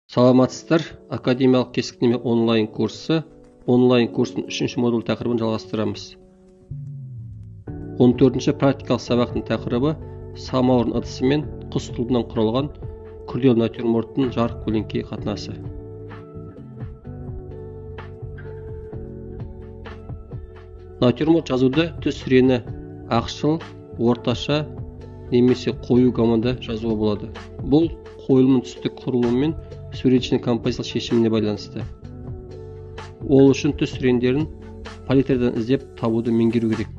Саламатсыздар, академиялық кескіндеме онлайн курсы. Онлайн курстың 3-ші модуль тақырыбын жалғастырамыз. 14-ші практикалық сабақтың тақырыбы самаурын ыдысы мен құс тұлыбынан құралған күрделі натюрморттың жарық көлеңкеге қатынасы. Натюрморт жазуды түс реңі ақшыл, орташа немесе қою гаммада жазуға болады. Бұл қойылымның түстік құрылымы мен суретшінің композициялық шешіміне байланысты. Ол үшін түс реңдерін палитрадан іздеп табуды меңгеру керек.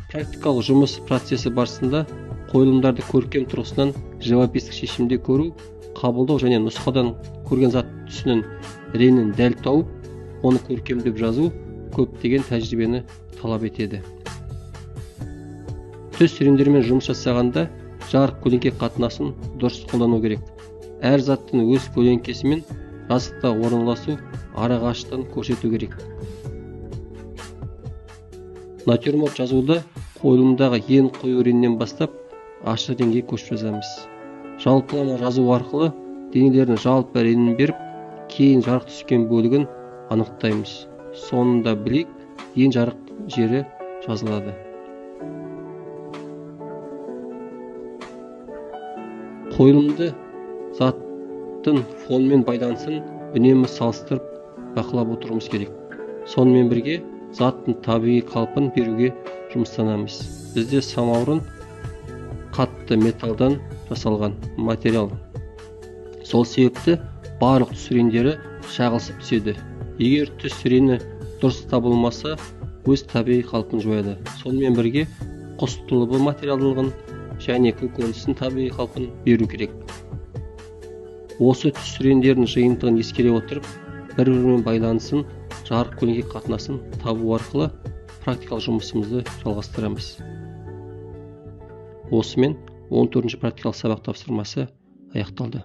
Практикалық жұмыс процесі барысында қойылымдарды көркем тұрғысынан живопистік шешімде көру, қабылдау және нұсқадан көрген зат түсінің реңін дәл тауып, оны көркемдеп жазу көптеген тәжірибені талап етеді. Түс реңдермен жұмыс жасағанда жарық көлеңке қатынасын дұрыс қолдану керек. Әр заттың өз көлеңкесі мен жазықта орналасу арақашықтығын көрсету керек. Натюрморт жазуды қойылымдағы ең қою реңнен бастап ашық реңге көшіп жазамыз. Жалпылама жазу арқылы денелердің жалпы реңін беріп, кейін жарық түскен бөлігін анықтаймыз. Соңында білек ең жарық жері жазылады. Қойылымды заттың фонмен байланысын үнемі салыстырып бақылап отыруымыз керек. Сонымен бірге заттың табиғи қалпын беруге жұмыстанамыз. Бізде самаурын қатты металдан жасалған материал. Сол себепті барлық түс реңдері шағылысып түседі. Егер түс реңі дұрыс табылмаса, өз табиғи қалпын жояды. Сонымен бірге құс тұлыбы материалдылығын және көкөністің табиғи қалпын беру керек. Осы түс реңдердің жиынтығын ескере отырып, бір-бірімен байланысын, жарық көлеңке қатынасын табу арқылы практикалық жұмысымызды жалғастырамыз. Осымен 14-ші практикалық сабақ тапсырмасы аяқталды.